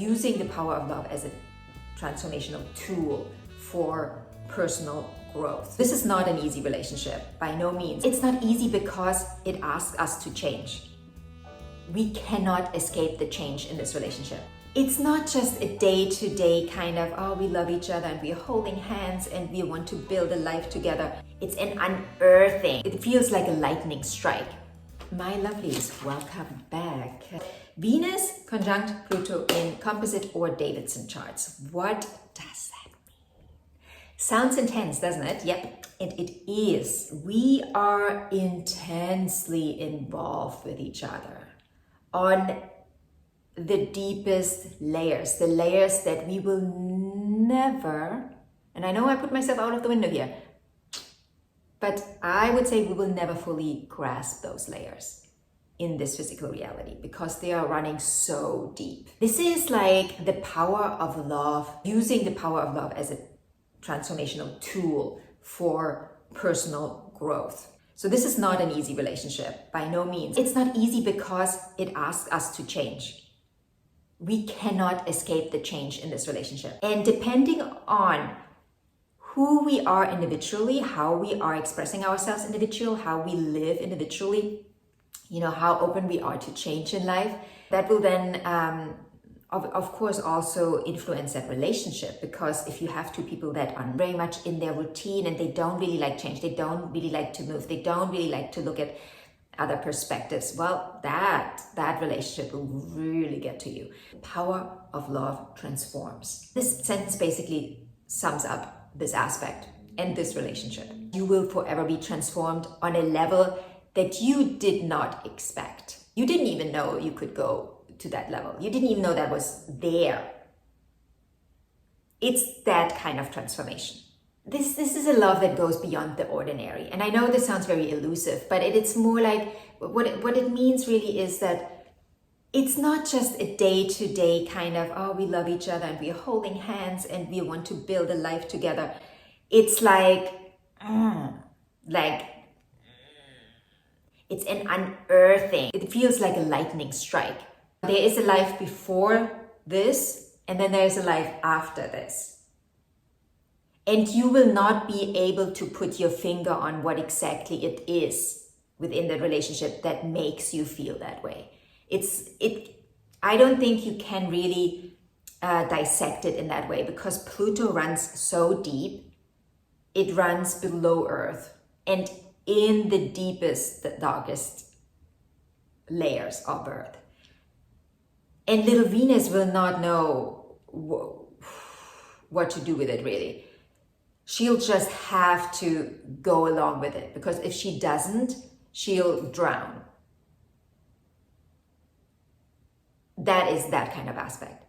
using the power of love as a transformational tool for personal growth. This is not an easy relationship, by no means. It's not easy because it asks us to change. We cannot escape the change in this relationship. It's not just a day-to-day kind of, oh, we love each other and we're holding hands and we want to build a life together. It's an unearthing. It feels like a lightning strike. My lovelies, welcome back. Venus conjunct Pluto in composite or Davidson charts. What does that mean? Sounds intense, doesn't it? Yep, and it is. We are intensely involved with each other on the deepest layers, the layers that we will never, and I know I put myself out of the window here, but I would say we will never fully grasp those layers in this physical reality because they are running so deep. This is like the power of love, using the power of love as a transformational tool for personal growth. So this is not an easy relationship, by no means. It's not easy because it asks us to change. We cannot escape the change in this relationship. And depending on who we are individually, how we are expressing ourselves individually, how we live individually, how open we are to change in life, that will then, of course, also influence that relationship. Because if you have two people that are very much in their routine and they don't really like change, they don't really like to move, they don't really like to look at other perspectives, well, that relationship will really get to you. The power of love transforms. This sentence basically sums up this aspect and this relationship. You will forever be transformed on a level that you did not expect. You didn't even know you could go to that level. You didn't even know that was there. It's that kind of transformation. This is a love that goes beyond the ordinary. And I know this sounds very elusive, but it's more like, what it means really is that it's not just a day-to-day kind of, oh, we love each other and we're holding hands and we want to build a life together. It's like it's an unearthing. It feels like a lightning strike. There is a life before this, and then there's a life after this. And you will not be able to put your finger on what exactly it is within the relationship that makes you feel that way. I don't think you can really dissect it in that way because Pluto runs so deep. It runs below Earth and in the deepest, the darkest layers of Earth. And little Venus will not know what to do with it, really. She'll just have to go along with it because if she doesn't, she'll drown. That is that kind of aspect.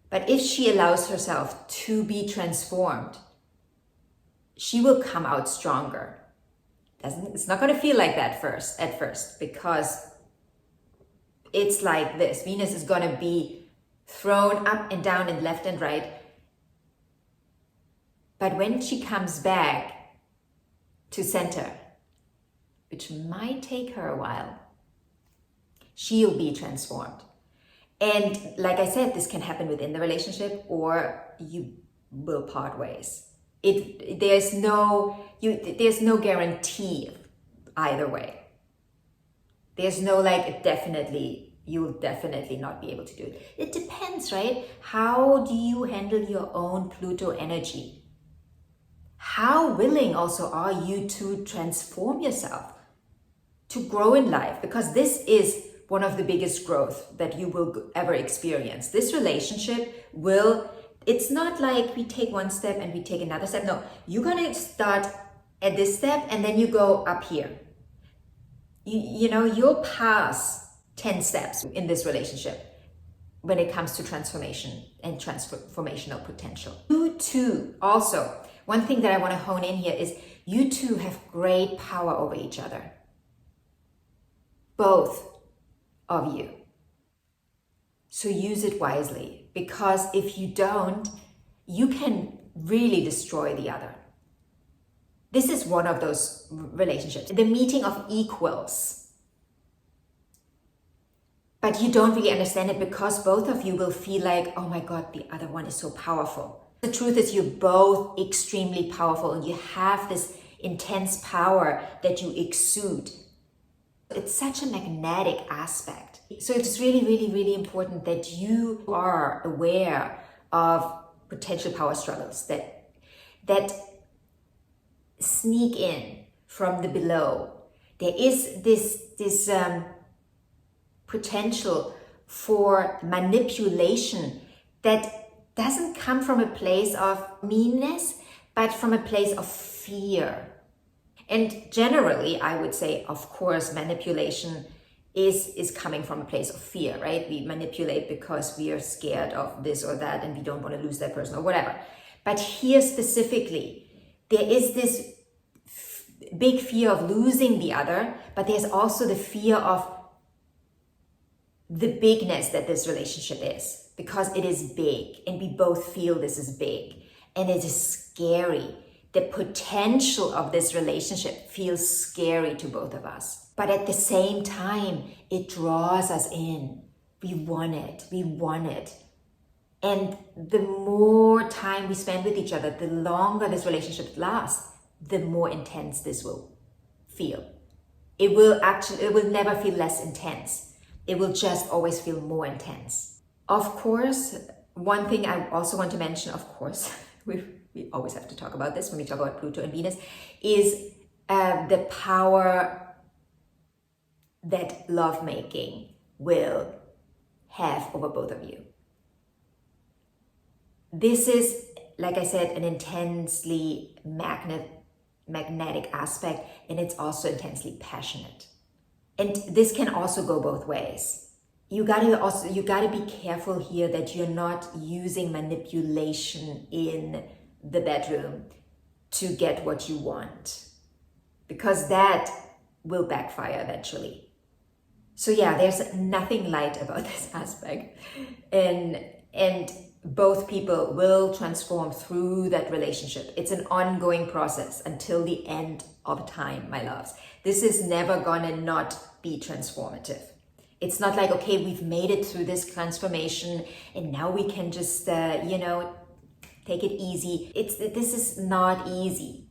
But if she allows herself to be transformed, she will come out stronger. It's not going to feel like that at first because it's like this. Venus is going to be thrown up and down and left and right. But when she comes back to center, which might take her a while, she'll be transformed. And like I said, this can happen within the relationship or you will part ways. There's no guarantee either way. There's no you'll definitely not be able to do it. It depends, right? How do you handle your own Pluto energy? How willing also are you to transform yourself, to grow in life? Because this is one of the biggest growth that you will ever experience. This relationship it's not like we take one step and we take another step. No, you're gonna start at this step and then you go up here. You'll pass 10 steps in this relationship when it comes to transformation and transformational potential. You too, also, one thing that I want to hone in here is you two have great power over each other. Both of you. So use it wisely because if you don't, you can really destroy the other. This is one of those relationships, the meeting of equals. but you don't really understand it because both of you will feel like, oh my God, the other one is so powerful. The truth is you're both extremely powerful and you have this intense power that you exude. It's such a magnetic aspect. So it's really, really, really important that you are aware of potential power struggles that sneak in from the below. There is this potential for manipulation that doesn't come from a place of meanness, but from a place of fear. And generally, I would say, of course, manipulation is coming from a place of fear, right? We manipulate because we are scared of this or that and we don't want to lose that person or whatever. But here specifically, there is this big fear of losing the other, but there's also the fear of the bigness that this relationship is, because it is big and we both feel this is big and it is scary. The potential of this relationship feels scary to both of us. But at the same time, it draws us in. We want it. We want it. And the more time we spend with each other, the longer this relationship lasts, the more intense this will feel. It will never feel less intense. It will just always feel more intense. Of course, one thing I also want to mention, of course, we always have to talk about this when we talk about Pluto and Venus, is the power that lovemaking will have over both of you. This is, like I said, an intensely magnetic aspect, and it's also intensely passionate. And this can also go both ways. You gotta be careful here that you're not using manipulation in the bedroom to get what you want, because that will backfire eventually. So yeah, there's nothing light about this aspect, and both people will transform through that relationship. It's an ongoing process until the end of time, my loves. This is never gonna not be transformative. It's not like, okay, we've made it through this transformation and now we can just, take it easy. This is not easy.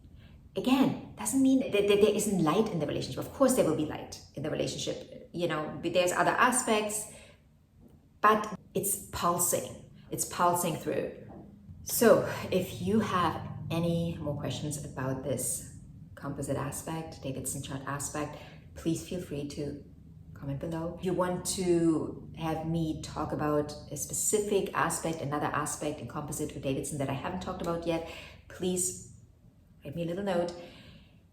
Again, doesn't mean that there isn't light in the relationship. Of course there will be light in the relationship. There's other aspects, but it's pulsing. It's pulsing through. So if you have any more questions about this composite aspect, Davidson chart aspect, please feel free to comment below. If you want to have me talk about a specific aspect, another aspect in composite or Davidson that I haven't talked about yet, please write me a little note.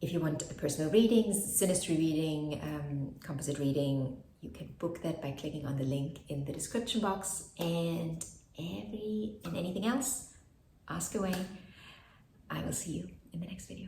If you want a personal reading, synastry reading, composite reading, you can book that by clicking on the link in the description box. And anything else, ask away. I will see you in the next video.